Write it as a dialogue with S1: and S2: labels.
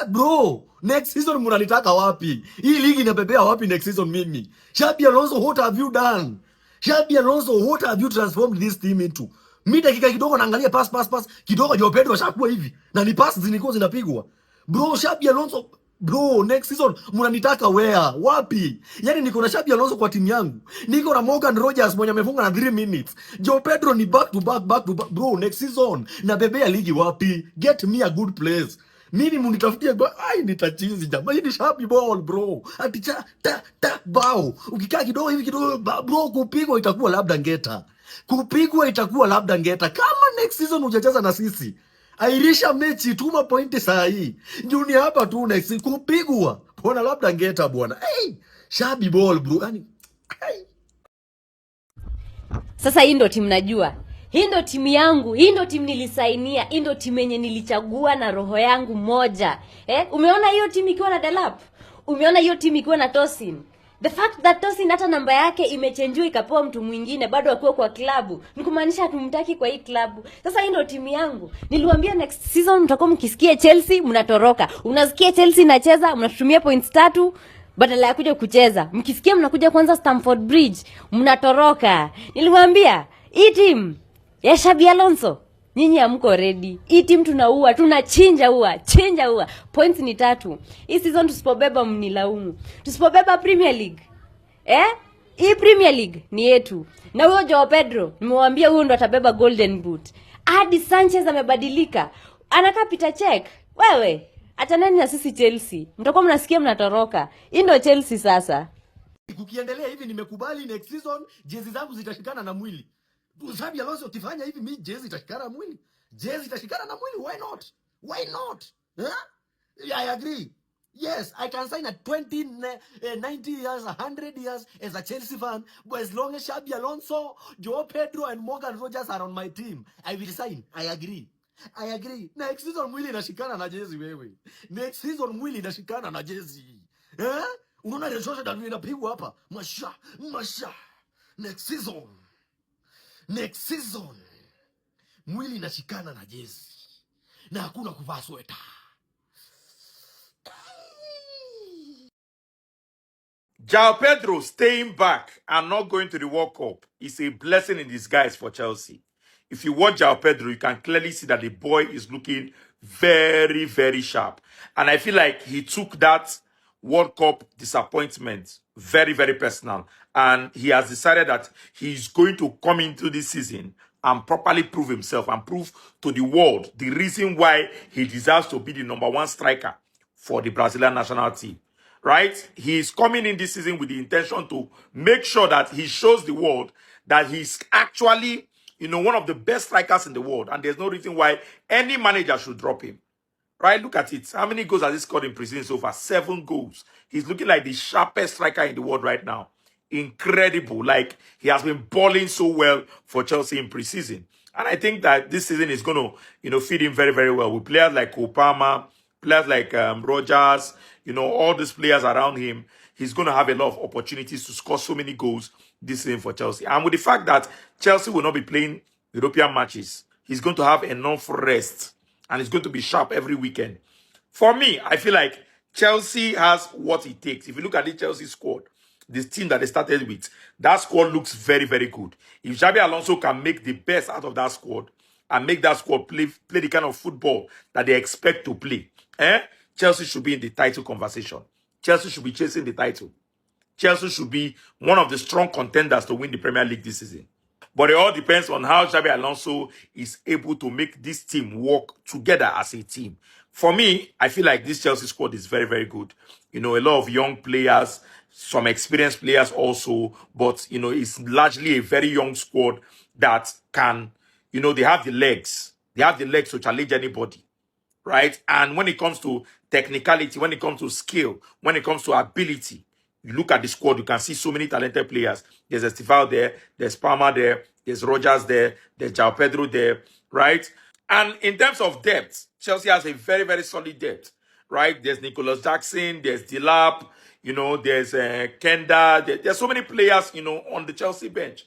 S1: Bro, next season mnanitaka wapi? Hii ligi inapepea wapi next season mimi? Xabi Alonso, what have you done? Xabi Alonso, what have you transformed this team into? Mimi dakika kidogo naangalia pass kidogo Joao Pedro ashakuwa hivi. Na ni pass zilikuwa zinapigwa. Bro, Xabi Alonso, bro, next season mnanitaka where? Wapi? Yaani niko na Xabi Alonso kwa timu yangu. Niko na Morgan Rogers mwenye amefunga na 3 minutes. Joao Pedro ni back to back. Bro, next season na bebea ligi wapi? Get me a good place. Mimi munitafutie nitachizi jamaa. Hii ni Xabi ball bro. Ati bao. Ukikaa kidogo hivi kidogo bro, kupigwa itakuwa labda ngeta. Kama next season hujacheza na sisi, airisha mechi, tuma pointi saa hii. Juni hapa tu next kupigwa. Bona labda ngeta bwana. Xabi ball bro. Yaani
S2: sasa hii ndo timu najua. Hii ndo timu yangu, hii ndo timu nilisainia, hii ndo timu yenye nilichagua na roho yangu moja. Umeona hiyo timu ikiwa na Delap? Umeona hiyo timu ikiwa na Tosin? The fact that Tosin hata namba yake imechenjua ikapewa mtu mwingine bado akiwa kwa klabu, ni kumaanisha tumtaki kwa hii klabu. Sasa hii ndo timu yangu. Niliwaambia next season mtakuwa mkisikia Chelsea mnatoroka. Unasikia Chelsea inacheza mnatumia points 3 badala ya kuja kucheza. Mkisikia mnakuja kwanza Stamford Bridge mnatoroka. Niliwaambia hii timu ya Xabi Alonso, nyinyi hamko ready. Hii timu tunaua, tunachinja ua. Points ni 3. Hii season tusipobeba mnilaumu. Tusipobeba Premier League. Hii Premier League ni yetu. Na huyo Joao Pedro, nimemwambia huyo ndo atabeba Golden Boot. Hadi Sanchez amebadilika. Anakaa Peter Cech. Wewe, achaneni na sisi Chelsea. Mtakuwa mnasikia mnatoroka. Hii ndo Chelsea sasa.
S1: Kukiendelea hivi nimekubali next season jezi zangu zitashikana na mwili. Xabi Alonso ukifanya hivi mimi jezi itashikana mwili. Why not? I agree. Yes, I can sign at 20, 90 years, 100 years as a Chelsea fan, but as long as Xabi Alonso, Joao Pedro and Morgan Rogers are on my team, I will sign. I agree. Next season mwili inashikana na jezi wewe. Unaona resource ndio inapigwa hapa. Masha. Next season mwili inashikana na jezi na hakuna kuvaa sweta.
S3: Joao Pedro staying back and not going to the World Cup is a blessing in disguise for Chelsea. If you watch Joao Pedro, you can clearly see that the boy is looking very, very sharp. And I feel like he took that World Cup disappointment very, very personal. And he has decided that he's going to come into this season and properly prove himself and prove to the world the reason why he deserves to be the #1 striker for the Brazilian national team. Right? He is coming in this season with the intention to make sure that he shows the world that he's actually, one of the best strikers in the world. And there's no reason why any manager should drop him. Right? Look at it. How many goals has he scored in pre-season so far? 7 goals. He's looking like the sharpest striker in the world right now. Incredible. Like, he has been balling so well for Chelsea in pre-season. And I think that this season is going to, feed him very, very well with players like Kopama, players like Rogers, all these players around him. He's going to have a lot of opportunities to score so many goals this season for Chelsea. And with the fact that Chelsea will not be playing European matches, he's going to have enough rest and he's going to be sharp every weekend. For me, I feel like Chelsea has what it takes. If you look at the Chelsea squad, this team that they started with, that squad looks very, very good. If Xabi Alonso can make the best out of that squad and make that squad play the kind of football that they expect to play, Chelsea should be in the title conversation. Chelsea should be chasing the title. Chelsea should be one of the strong contenders to win the Premier League this season. But it all depends on how Xabi Alonso is able to make this team work together as a team. For me, I feel like this Chelsea squad is very, very good. A lot of young players, some experienced players also, but, it's largely a very young squad that can, they have the legs. They have the legs to challenge anybody, right? And when it comes to technicality, when it comes to skill, when it comes to ability, you look at the squad, you can see so many talented players. There's Estivao there, there's Palmer there, there's Rogers there, there's Joao Pedro there, right? And in terms of depth, Chelsea has a very, very solid depth, right? There's Nicholas Jackson, there's Delap, there's Kenda. There's so many players, on the Chelsea bench.